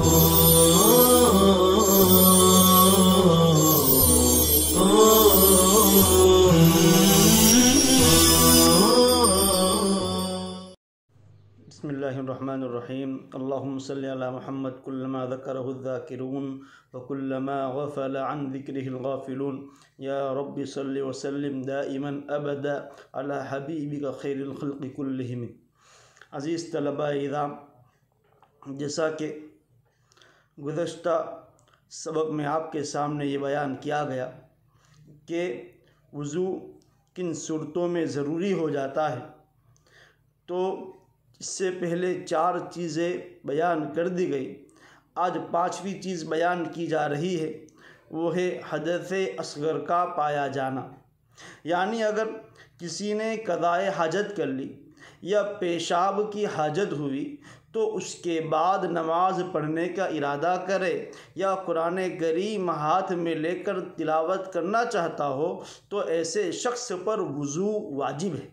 बिस्मिल्लाहिर्रहमानिर्रहीम। अल्लाहुम्मा सल्लि अला मुहम्मद कुल्लमा ज़करहु ज़ाकिरून व कुल्लमा गफ़ल अन ज़िक्रिहिल गाफ़िलून। या रब्बि सल्लि व सल्लिम दाइमन अबदा अला हबीबिका खैरिल खल्क़ि कुल्लिहिम। अज़ीज़ तलबा-ए इज़ाम, जैसा कि गुज़श्ता सबक में आपके सामने ये बयान किया गया कि वज़ू किन सूरतों में ज़रूरी हो जाता है, तो इससे पहले 4 चीज़ें बयान कर दी गई। आज 5वीं चीज़ बयान की जा रही है, वो है हदसे असग़र का पाया जाना। यानी अगर किसी ने क़ज़ाए हाजत कर ली या पेशाब की हाजत हुई तो उसके बाद नमाज पढ़ने का इरादा करे या कुरान करीम हाथ में लेकर तिलावत करना चाहता हो तो ऐसे शख्स पर वज़ू वाजिब है।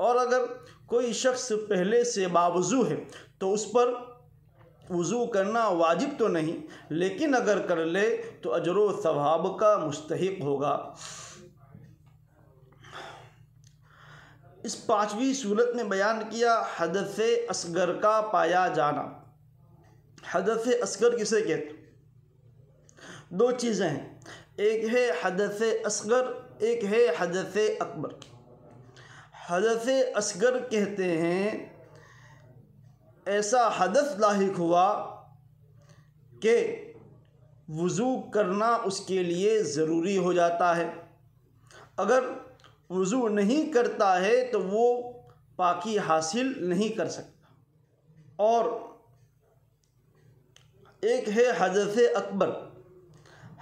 और अगर कोई शख्स पहले से बावज़ू है तो उस पर वज़ू करना वाजिब तो नहीं, लेकिन अगर कर ले तो अजर व सवाब का मुस्तहिक़ होगा। इस 5वीं सूरत में बयान किया हदसे असग़र का पाया जाना। हदसे असग़र किसे कहते? 2 चीज़ें हैं, एक है हदसे असग़र, एक है हदसे अकबर। हदसे असग़र कहते हैं ऐसा हदस लाहिक हुआ कि वज़ू करना उसके लिए ज़रूरी हो जाता है। अगर वज़ू नहीं करता है तो वो पाकी हासिल नहीं कर सकता। और एक है हदसे अकबर।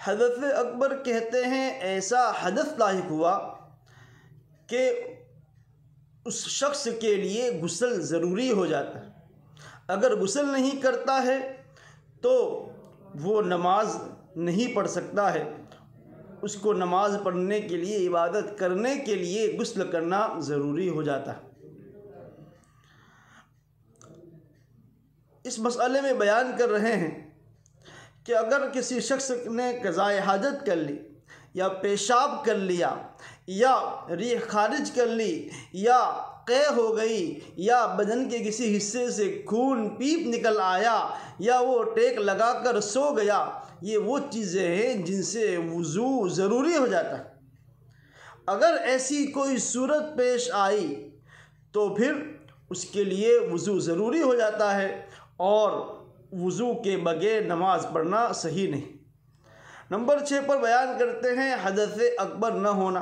हदसे अकबर कहते हैं ऐसा हदस लाहिक हुआ कि उस शख्स के लिए गुस्ल ज़रूरी हो जाता है। अगर गुस्ल नहीं करता है तो वो नमाज नहीं पढ़ सकता है। उसको नमाज पढ़ने के लिए, इबादत करने के लिए गुस्ल करना ज़रूरी हो जाता है। इस मसले में बयान कर रहे हैं कि अगर किसी शख्स ने क़ज़ाए हाजत कर ली या पेशाब कर लिया या रीह खारिज कर ली या क़े हो गई या बदन के किसी हिस्से से खून पीप निकल आया या वो टेक लगाकर सो गया, ये वो चीज़ें हैं जिनसे वज़ू ज़रूरी हो जाता है। अगर ऐसी कोई सूरत पेश आई तो फिर उसके लिए वज़ू ज़रूरी हो जाता है और वज़ू के बगैर नमाज पढ़ना सही नहीं। नंबर 6 पर बयान करते हैं हदसे अकबर न होना।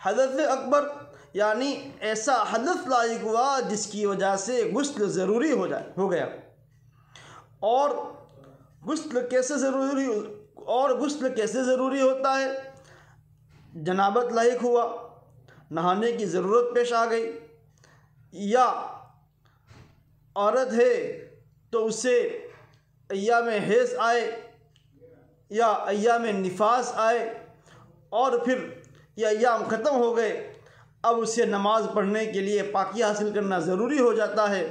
हदसे अकबर यानी ऐसा हदस लाहिक हुआ जिसकी वजह से गुस्ल ज़रूरी हो गया। और गुस्ल कैसे ज़रूरी होता है? जनाबत लाहिक हुआ, नहाने की ज़रूरत पेश आ गई, या औरत है तो उसे अय्याम हैज़ आए या अय्याम निफास आए और फिर ये अय्याम ख़त्म हो गए, अब उसे नमाज पढ़ने के लिए पाकी हासिल करना ज़रूरी हो जाता है।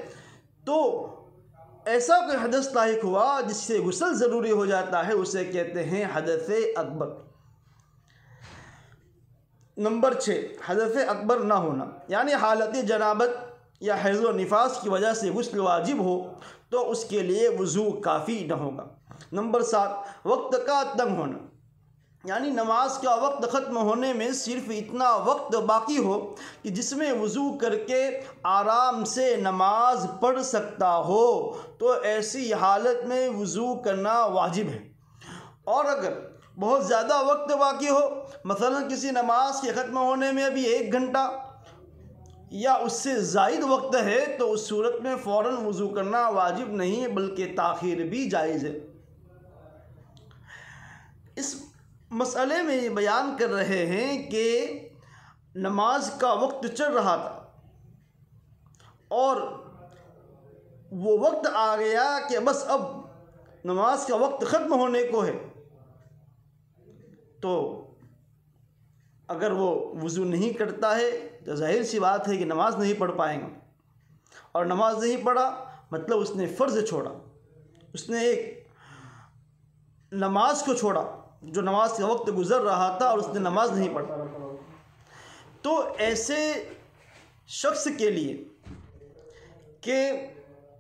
तो ऐसा कोई हदस लाहिक हुआ जिससे गुस्ल ज़रूरी हो जाता है, उसे कहते हैं हदसे अकबर। नंबर 6 हदसे अकबर ना होना, यानी हालत जनाबत या हैज़ व निफास की वजह से गुस्ल वाजिब हो तो उसके लिए वज़ू काफ़ी न होगा। नंबर 7 वक्त का तंग होना, यानी नमाज का वक्त ख़त्म होने में सिर्फ इतना वक्त बाकी हो कि जिसमें वज़ू करके आराम से नमाज पढ़ सकता हो, तो ऐसी हालत में वज़ू करना वाजिब है। और अगर बहुत ज़्यादा वक्त बाकी हो, मसलन किसी नमाज के ख़त्म होने में अभी 1 घंटा या उससे ज़ायद वक्त है, तो उस सूरत में फ़ौरन वज़ू करना वाजिब नहीं है बल्कि ताख़ीर भी जायज़ है। इस मसले में ये बयान कर रहे हैं कि नमाज का वक्त चल रहा था और वो वक्त आ गया कि बस अब नमाज का वक्त ख़त्म होने को है, तो अगर वो वज़ू नहीं करता है तो ज़ाहिर सी बात है कि नमाज नहीं पढ़ पाएगा। और नमाज नहीं पढ़ा मतलब उसने फ़र्ज़ छोड़ा, उसने एक नमाज को छोड़ा, जो नमाज का वक्त गुज़र रहा था और उसने नमाज नहीं पढ़ा, तो ऐसे शख्स के लिए कि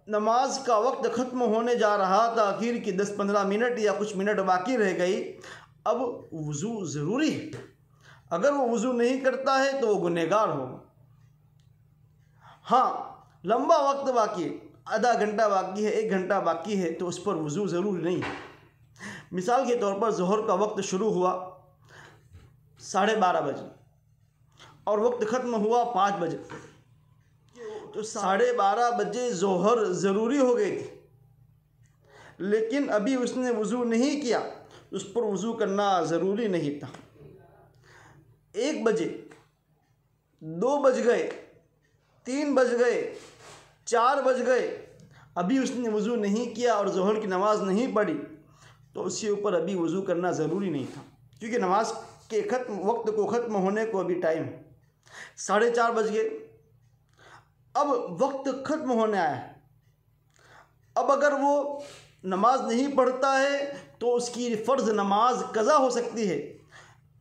नमाज का वक्त ख़त्म होने जा रहा था, आखिर की 10-15 मिनट या कुछ मिनट बाकी रह गई, अब वज़ू ज़रूरी है। अगर वो वज़ू नहीं करता है तो वो गुनहगार होगा। हाँ, लंबा वक्त बाकी है, आधा घंटा बाकी है, 1 घंटा बाकी है, तो उस पर वज़ू ज़रूरी नहीं है। मिसाल के तौर पर ज़ोहर का वक्त शुरू हुआ 12:30 बजे और वक्त ख़त्म हुआ 5 बजे, तो 12:30 बजे ज़ोहर ज़रूरी हो गई थी, लेकिन अभी उसने वज़ू नहीं किया, उस पर वज़ू करना ज़रूरी नहीं था। 1 बजे, 2 बज गए, 3 बज गए, 4 बज गए, अभी उसने वज़ू नहीं किया और ज़ोहर की नमाज़ नहीं पढ़ी, तो उसके ऊपर अभी वज़ू करना ज़रूरी नहीं था, क्योंकि नमाज के वक्त को ख़त्म होने को अभी टाइम है। 4:30 बज गए, अब वक्त ख़त्म होने आया है। अब अगर वो नमाज नहीं पढ़ता है तो उसकी फ़र्ज़ नमाज कज़ा हो सकती है।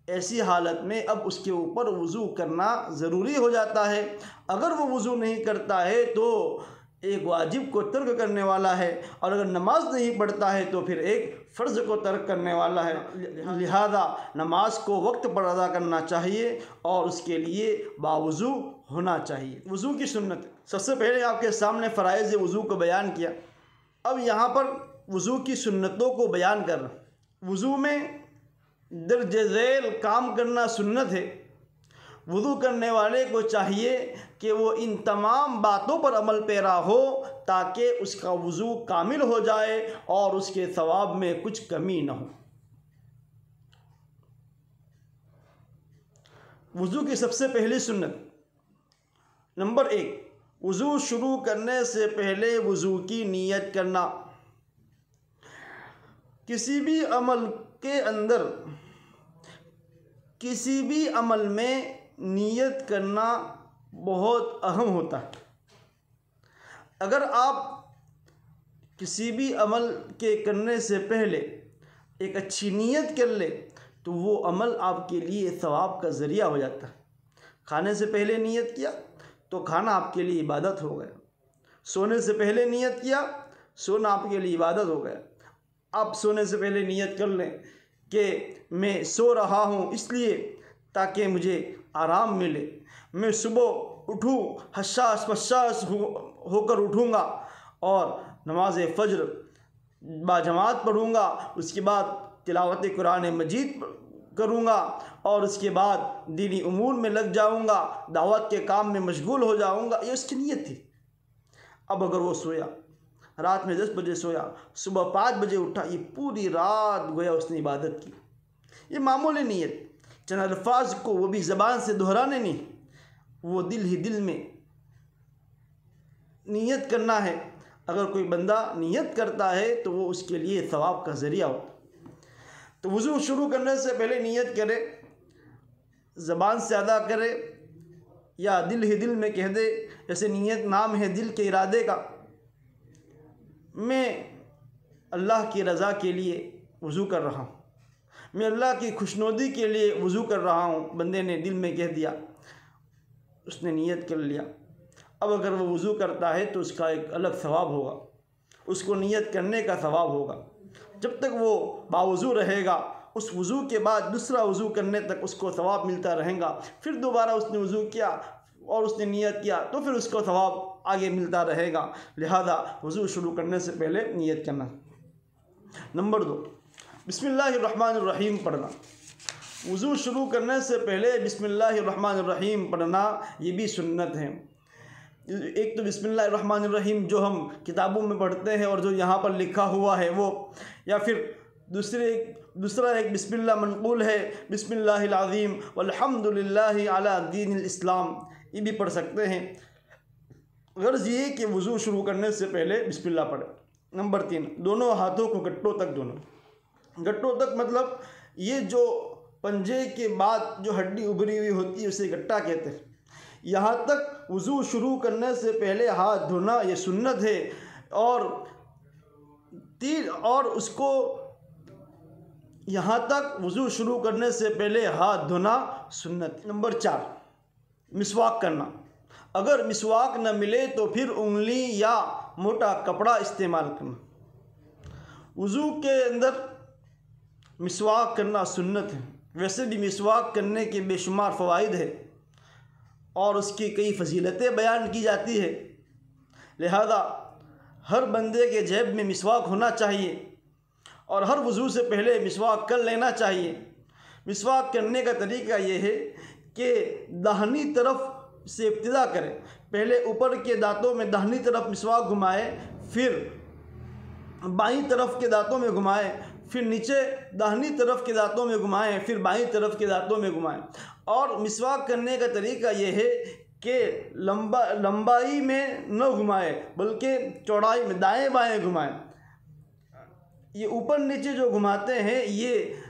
ऐसी हालत में अब उसके ऊपर वज़ू करना ज़रूरी हो जाता है। अगर वो वज़ू नहीं करता है तो एक वाजिब को तर्क करने वाला है, और अगर नमाज नहीं पढ़ता है तो फिर एक फ़र्ज़ को तर्क करने वाला है। लिहाजा नमाज को वक्त पर अदा करना चाहिए और उसके लिए बावज़ू होना चाहिए। वज़ू की सुन्नत, सबसे पहले आपके सामने फ़राइज़ वज़ू को बयान किया, अब यहाँ पर वज़ू की सुन्नतों को बयान कर रहा हूँ। वज़ू में दर्ज झेल काम करना सुन्नत है। वज़ू करने वाले को चाहिए कि वो इन तमाम बातों पर अमल पैरा हो ताकि उसका वज़ू कामिल हो जाए और उसके सवाब में कुछ कमी न हो। वज़ू की सबसे पहली सुन्नत, नंबर 1, वज़ू शुरू करने से पहले वज़ू की नीयत करना। किसी भी अमल के अंदर, किसी भी अमल में नीयत करना बहुत अहम होता है। अगर आप किसी भी अमल के करने से पहले एक अच्छी नीयत कर ले तो वो अमल आपके लिए सवाब का ज़रिया हो जाता है। खाने से पहले नीयत किया तो खाना आपके लिए इबादत हो गया। सोने से पहले नियत किया, सोना आपके लिए इबादत हो गया। आप सोने से पहले नियत कर लें कि मैं सो रहा हूँ इसलिए ताकि मुझे आराम मिले, मैं सुबह उठूँ हसास पसास होकर उठूँगा और नमाज फ़ज्र बाजमात पढ़ूँगा, उसके बाद तिलावत कुरान मजीद करूँगा और उसके बाद दीनी उमूर में लग जाऊँगा, दावत के काम में मशगूल हो जाऊँगा। ये उसकी नीयत थी। अब अगर वो सोया, रात में 10 बजे सोया, सुबह 5 बजे उठा, ये पूरी रात गोया उसने इबादत की। ये मामूली नीयत, चंद अल्फाज को वो भी ज़बान से दोहराने नहीं, वो दिल ही दिल में नीयत करना है। अगर कोई बंदा नीयत करता है तो वो उसके लिए सवाब का ज़रिया होता। तो वज़ू शुरू करने से पहले नीयत करे, ज़बान से अदा करे या दिल ही दिल में कह दे। जैसे नीयत नाम है दिल के इरादे का। मैं अल्लाह की रज़ा के लिए वज़ू कर रहा हूँ, मैं अल्लाह की खुशनुदी के लिए वज़ू कर रहा हूँ। बंदे ने दिल में कह दिया, उसने नीयत कर लिया। अब अगर वो वज़ू करता है तो उसका एक अलग सवाब होगा, उसको नीयत करने का सवाब होगा। जब तक वो बावज़ू रहेगा, उस वज़ू के बाद दूसरा वज़ू करने तक उसको सवाब मिलता रहेगा। फिर दोबारा उसने वज़ू किया और उसने नियत किया तो फिर उसको सवाब आगे मिलता रहेगा। लिहाजा वज़ू शुरू करने से पहले नियत करना। नंबर 2, बिस्मिल्लाहिर्रहमानिर्रहीम पढ़ना। वज़ू शुरू करने से पहले बिस्मिल्लाहिर्रहमानिर्रहीम पढ़ना ये भी सुन्नत है। एक तो बिस्मिल्लाहिर्रहमानिर्रहीम जो हम किताबों में पढ़ते हैं और जो यहाँ पर लिखा हुआ है वो, या फिर दूसरा एक बिस्मिल्लाह मनक़ूल है, बिस्मिल्लाहिल अज़ीम वल्हम्दुलिल्लाहि अला दीनिल इस्लाम, ये भी पढ़ सकते हैं। गर्ज़ ये कि वज़ू शुरू करने से पहले बिस्मिल्लाह पढ़े। नंबर 3, दोनों हाथों को गट्टों तक मतलब ये जो पंजे के बाद जो हड्डी उभरी हुई होती है उसे गट्टा कहते हैं। यहाँ तक वज़ू शुरू करने से पहले हाथ धोना ये सुन्नत है। और उसको यहाँ तक वज़ू शुरू करने से पहले हाथ धोना सुन्नत। नंबर 4, मिसवाक करना। अगर मिसवाक न मिले तो फिर उंगली या मोटा कपड़ा इस्तेमाल करना। वज़ू के अंदर मिसवाक करना सुन्नत है। वैसे भी मिसवाक करने के बेशुमार फ़वाइद है और उसकी कई फजीलतें बयान की जाती है। लिहाजा हर बंदे के जेब में मिसवाक होना चाहिए और हर वज़ू से पहले मिसवाक कर लेना चाहिए। मिसवाक करने का तरीका ये है कि दाहिनी तरफ से इब्तिदा करें। पहले ऊपर के दांतों में दाहिनी तरफ मिसवाक घुमाएं, फिर बाईं तरफ के दांतों में घुमाएं, फिर नीचे दाहिनी तरफ के दांतों में घुमाएं, फिर बाईं तरफ के दांतों में घुमाएं। और मिसवाक करने का तरीका ये है कि लंबाई में न घुमाएं बल्कि चौड़ाई में दाएं बाएं घुमाएं। ये ऊपर नीचे जो घुमाते हैं ये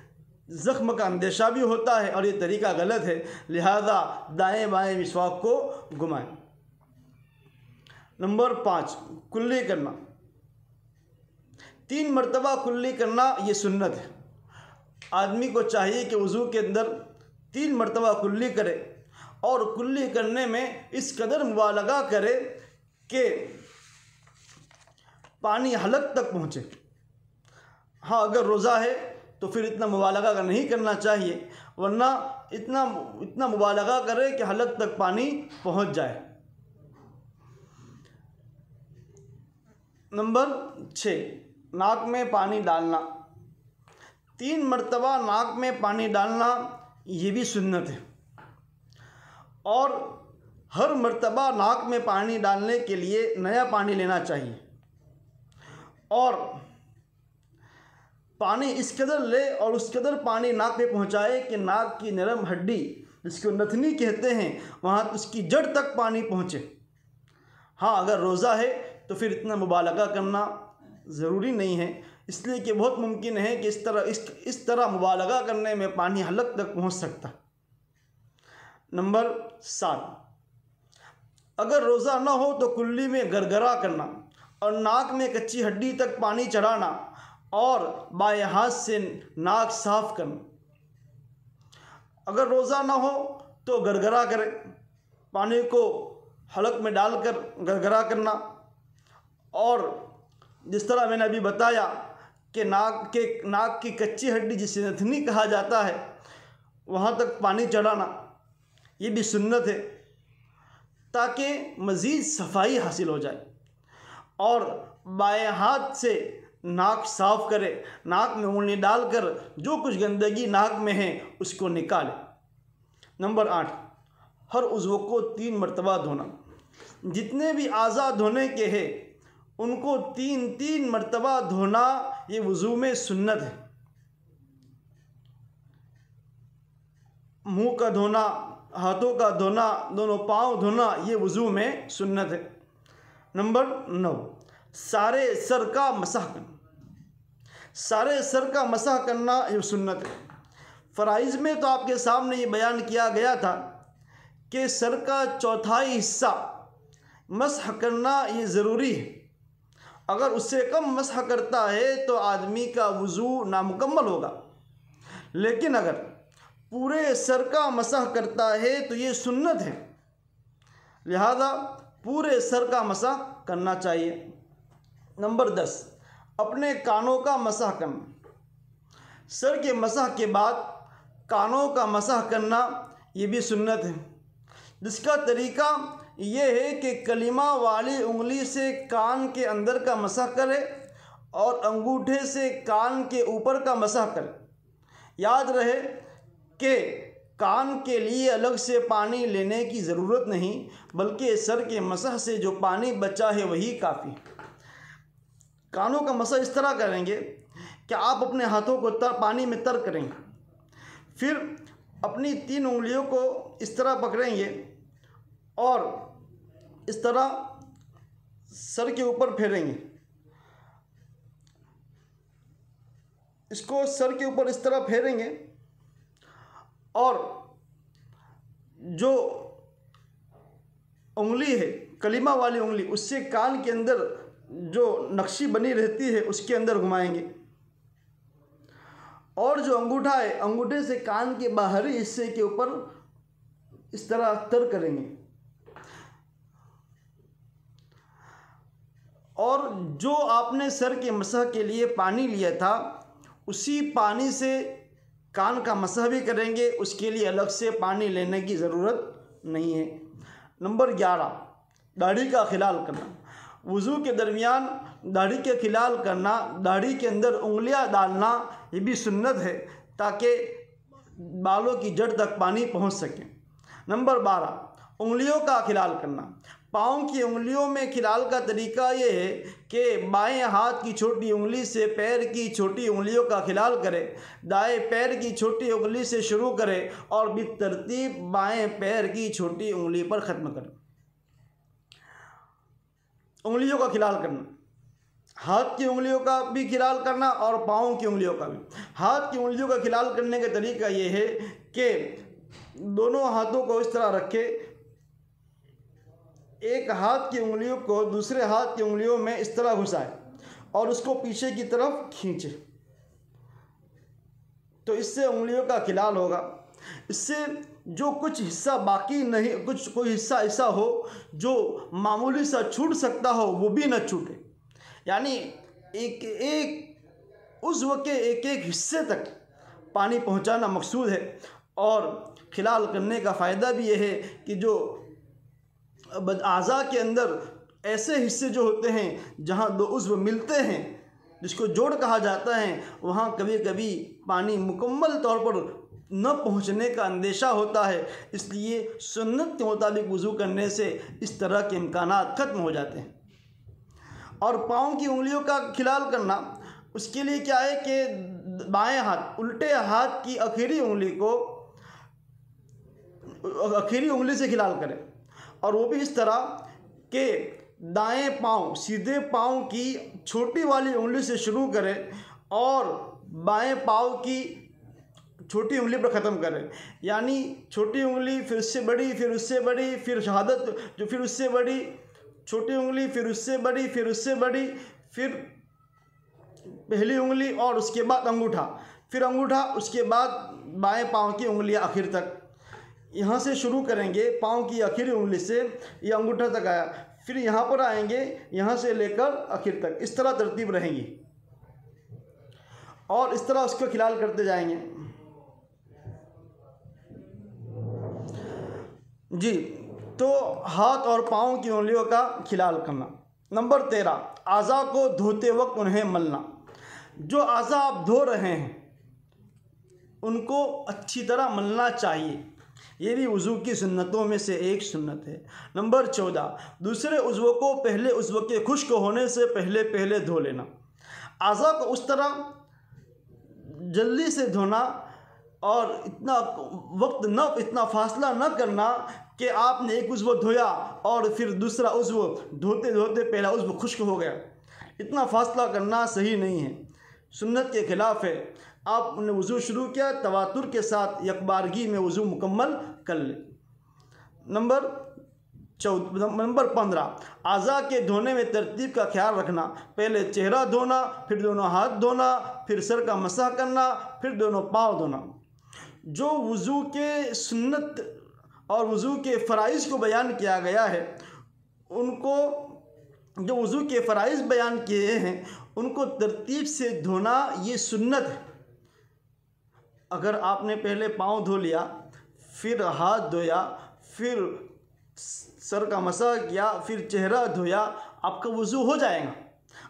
ज़ख्म का अंदेशा भी होता है और ये तरीका गलत है। लिहाजा दाएं बाएं मिसवाक को घुमाएं। नंबर 5, कुल्ली करना। 3 मरतबा कुल्ली करना ये सुन्नत है। आदमी को चाहिए कि वज़ू के अंदर 3 मरतबा कुल्ली करे और कुल्ली करने में इस कदर मुबालगा करे कि पानी हलक तक पहुँचे। हाँ, अगर रोज़ा है तो फिर इतना मुबालगा का नहीं करना चाहिए, वरना इतना मुबालगा करे कि हलक तक पानी पहुँच जाए। नंबर 6, नाक में पानी डालना। 3 मरतबा नाक में पानी डालना ये भी सुन्नत है और हर मरतबा नाक में पानी डालने के लिए नया पानी लेना चाहिए और पानी इस कदर ले और उस कदर पानी नाक में पहुँचाए कि नाक की नरम हड्डी जिसको नथनी कहते हैं वहाँ उसकी जड़ तक पानी पहुँचे। हाँ, अगर रोज़ा है तो फिर इतना मुबालगा करना ज़रूरी नहीं है, इसलिए कि बहुत मुमकिन है कि इस तरह मुबालगा करने में पानी हलक तक पहुँच सकता। नंबर 7, अगर रोज़ा ना हो तो कुल्ली में गरगरा करना और नाक में कच्ची हड्डी तक पानी चढ़ाना और बाएं हाथ से नाक साफ़ करना। अगर रोज़ा ना हो तो गरगरा करें, पानी को हलक में डालकर गरगरा करना और जिस तरह मैंने अभी बताया कि नाक की कच्ची हड्डी जिसे नथनी कहा जाता है वहाँ तक पानी चढ़ाना ये भी सुन्नत है ताकि मज़ीद सफाई हासिल हो जाए। और बाएं हाथ से नाक साफ़ करे, नाक में उंगली डालकर जो कुछ गंदगी नाक में है उसको निकाले। नंबर 8, हर उज़्व को 3 मरतबा धोना। जितने भी आज़ा धोने के हैं उनको 3 मरतबा धोना ये वज़ू में सुन्नत है। मुँह का धोना, हाथों का धोना, दोनों पाँव धोना ये वज़ू में सुन्नत है। नंबर 9, सारे सर का मसाह करना। सारे सर का मसाह करना ये सुन्नत है। फ़राइज़ में तो आपके सामने ये बयान किया गया था कि सर का चौथाई हिस्सा मसह करना ये ज़रूरी है। अगर उससे कम मसह करता है तो आदमी का वज़ू नामुकम्मल होगा, लेकिन अगर पूरे सर का मसह करता है तो ये सुन्नत है। लिहाजा पूरे सर का मसह करना चाहिए। नंबर 10, अपने कानों का मसह करना। सर के मसह के बाद कानों का मसह करना ये भी सुन्नत है, जिसका तरीका ये है कि कलीमा वाली उंगली से कान के अंदर का मसह करे और अंगूठे से कान के ऊपर का मसह करे। याद रहे कि कान के लिए अलग से पानी लेने की ज़रूरत नहीं, बल्कि सर के मसह से जो पानी बचा है वही काफ़ी। कानों का मसह इस तरह करेंगे कि आप अपने हाथों को पानी में तर करेंगे, फिर अपनी 3 उंगलियों को इस तरह पकड़ेंगे और इस तरह सर के ऊपर फेरेंगे। इसको सर के ऊपर इस तरह फेरेंगे और जो उंगली है कलीमा वाली उंगली उससे कान के अंदर जो नक्शी बनी रहती है उसके अंदर घुमाएंगे और जो अंगूठा है, अंगूठे से कान के बाहरी हिस्से के ऊपर इस तरह तर करेंगे। और जो आपने सर के मसह के लिए पानी लिया था, उसी पानी से कान का मसह भी करेंगे, उसके लिए अलग से पानी लेने की ज़रूरत नहीं है। नंबर 11, दाढ़ी का खिलाल करना। वज़ू के दरमियान दाढ़ी के खिलाल करना, दाढ़ी के अंदर उंगलियां डालना, ये भी सुन्नत है ताकि बालों की जड़ तक पानी पहुंच सके। नंबर 12, उंगलियों का खिलाल करना। पाँव की उंगलियों में खिलाल का तरीका ये है कि बाएं हाथ की छोटी उंगली से पैर की छोटी उंगलियों का खिलाल करें, दाएं पैर की छोटी उंगली से शुरू करें और बितरतीब बाएं पैर की छोटी उंगली पर ख़त्म करें। उंगलियों का खिलाल करना, हाथ की उंगलियों का भी खिलाल करना और पाँव की उंगलियों का भी। हाथ की उंगलियों का खिलाल करने का तरीका ये है कि दोनों हाथों को इस तरह रखें, एक हाथ की उंगलियों को दूसरे हाथ की उंगलियों में इस तरह घुसाए और उसको पीछे की तरफ खींचे, तो इससे उंगलियों का खिलाल होगा। इससे जो कुछ हिस्सा बाकी नहीं, कोई हिस्सा ऐसा हो जो मामूली सा छूट सकता हो, वो भी न छूटे। यानी एक एक उज़्व के एक एक हिस्से तक पानी पहुंचाना मकसूद है। और खिलाल करने का फ़ायदा भी ये है कि जो आज़ा के अंदर ऐसे हिस्से जो होते हैं जहाँ दो उज़्व मिलते हैं, जिसको जोड़ कहा जाता है, वहाँ कभी कभी पानी मुकम्मल तौर पर न पहुँचने का अंदेशा होता है। इसलिए सुन्नत के मुताबिक वज़ू करने से इस तरह के इम्कानात ख़त्म हो जाते हैं। और पाँव की उंगलियों का खिलाल करना, उसके लिए क्या है कि बाएं हाथ, उल्टे हाथ की आखिरी उंगली से खिलाल करें, और वो भी इस तरह कि दाएं पाँव, सीधे पाँव की छोटी वाली उंगली से शुरू करें और बाएं पाँव की छोटी उंगली पर ख़त्म करें। यानी छोटी उंगली, फिर उससे बड़ी, फिर उससे बड़ी, फिर शहादत जो, फिर उससे बड़ी, छोटी उंगली, फिर उससे बड़ी, फिर उससे बड़ी, फिर पहली उंगली और उसके बाद अंगूठा, फिर अंगूठा, उसके बाद बाएं पाँव की उंगलियां आखिर तक। यहाँ से शुरू करेंगे पाँव की आखिरी उंगली से, ये अंगूठा तक आया, फिर यहाँ पर आएंगे, यहाँ से लेकर आखिर तक, इस तरह तरतीब रहेंगी और इस तरह उसको खिलाल करते जाएंगे जी। तो हाथ और पाँव की उंगलियों का खिलाल करना। नंबर 13, आज़ा को धोते वक्त उन्हें मलना। जो आज़ा आप धो रहे हैं उनको अच्छी तरह मलना चाहिए, ये भी वज़ू की सुन्नतों में से एक सुन्नत है। नंबर 14, दूसरे उज़्व को पहले उज़्व के खुश्क होने से पहले पहले धो लेना। आज़ा को उस तरह जल्दी से धोना और इतना वक्त न, इतना फासला न करना कि आपने एक उज़्व धोया और फिर दूसरा उज़्व धोते धोते पहला उज़्व खुश्क हो गया। इतना फासला करना सही नहीं है, सुन्नत के ख़िलाफ़ है। आपने वज़ू शुरू किया, तवातुर के साथ यकबारगी में वज़ू मुकम्मल कर ले। नंबर 15, आज़ा के धोने में तरतीब का ख्याल रखना। पहले चेहरा धोना, फिर दोनों हाथ धोना, फिर सर का मसाह करना, फिर दोनों पाँव धोना। जो वज़ू के सुन्नत और वज़ू के फ़राइज़ को बयान किया गया है, उनको, जो वज़ू के फ़राइज़ बयान किए हैं, उनको तरतीब से धोना ये सुन्नत है। अगर आपने पहले पाँव धो लिया, फिर हाथ धोया, फिर सर का मसाह किया, फिर चेहरा धोया, आपका वज़ू हो जाएगा।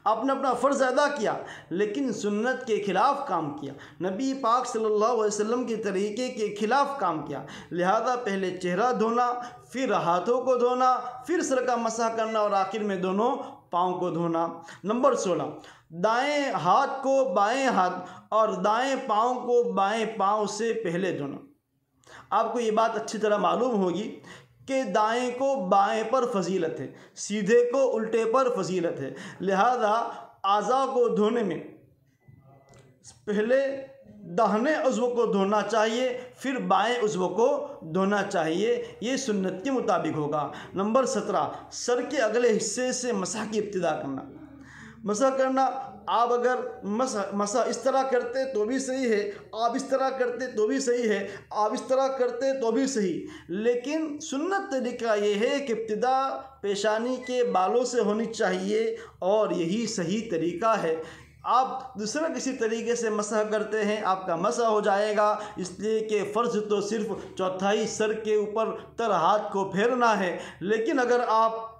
आपने अपना फ़र्ज़ अदा किया, लेकिन सुन्नत के ख़िलाफ़ काम किया, नबी पाक सल्लल्लाहु अलैहि वसल्लम के तरीक़े के ख़िलाफ़ काम किया। लिहाजा पहले चेहरा धोना, फिर हाथों को धोना, फिर सर का मसाह करना और आखिर में दोनों पाँव को धोना। नंबर 16, दाएं हाथ को बाएं हाथ और दाएं पाँव को बाएं पाँव से पहले धोना। आपको ये बात अच्छी तरह मालूम होगी कि दाएं को बाएं पर फजीलत है, सीधे को उल्टे पर फजीलत है। लिहाजा आज़ा को धोने में पहले दाहिने उज़्व को धोना चाहिए, फिर बाएं उज़्व को धोना चाहिए, ये सुन्नत के मुताबिक होगा। नंबर 17, सर के अगले हिस्से से मसाह की इब्तिदा करना। मसाह करना आप अगर मसा इस तरह करते तो भी सही है, आप इस तरह करते तो भी सही है, आप इस तरह करते तो भी सही। लेकिन सुन्नत तरीका ये है कि इब्तिदा पेशानी के बालों से होनी चाहिए और यही सही तरीका है। आप दूसरा किसी तरीके से मसह करते हैं, आपका मसह हो जाएगा, इसलिए कि फ़र्ज़ तो सिर्फ चौथाई सर के ऊपर तर हाथ को फेरना है। लेकिन अगर आप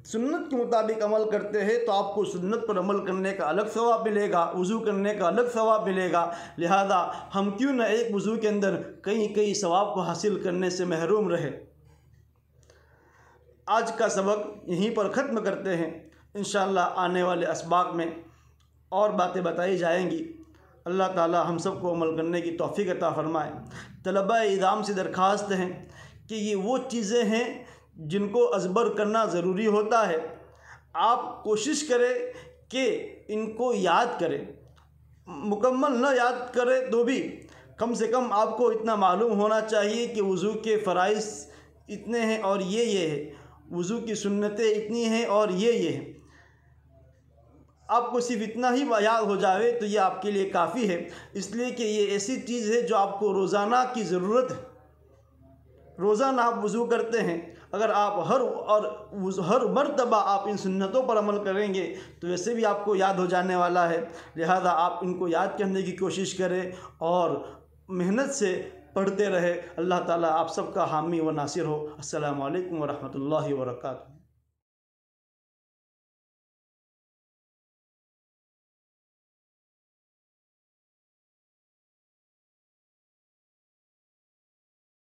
सुन्नत के मुताबिक अमल करते हैं तो आपको सुन्नत पर अमल करने का अलग सवाब मिलेगा, वज़ू करने का अलग सवाब मिलेगा। लिहाजा हम क्यों न एक वज़ू के अंदर कई सवाब को हासिल करने से महरूम रहे। आज का सबक यहीं पर ख़त्म करते हैं। इंशाअल्लाह आने वाले असबाक में और बातें बताई जाएंगी। अल्लाह ताला हम सब को अमल करने की तौफ़ीक़ अता फ़रमाए। तलबा इदाम से दरख्वास्त है कि ये वो चीज़ें हैं जिनको अज़बर करना ज़रूरी होता है। आप कोशिश करें कि इनको याद करें, मुकम्मल न याद करें तो भी कम से कम आपको इतना मालूम होना चाहिए कि वज़ू के फ़राइज़ इतने हैं और ये है, वज़ू की सुन्नतें इतनी हैं और ये है। आपको सिर्फ इतना ही याद हो जाए तो ये आपके लिए काफ़ी है, इसलिए कि ये ऐसी चीज़ है जो आपको रोज़ाना की ज़रूरत है। रोज़ाना आप वज़ू करते हैं, अगर आप हर मरतबा आप इन सुन्नतों पर अमल करेंगे तो वैसे भी आपको याद हो जाने वाला है। लिहाजा आप इनको याद करने की कोशिश करें और मेहनत से पढ़ते रहे। अल्लाह ताला आप सबका हामी व नासिर हो। अस्सलामु अलैकुम व रहमतुल्लाहि व बरकातुहू।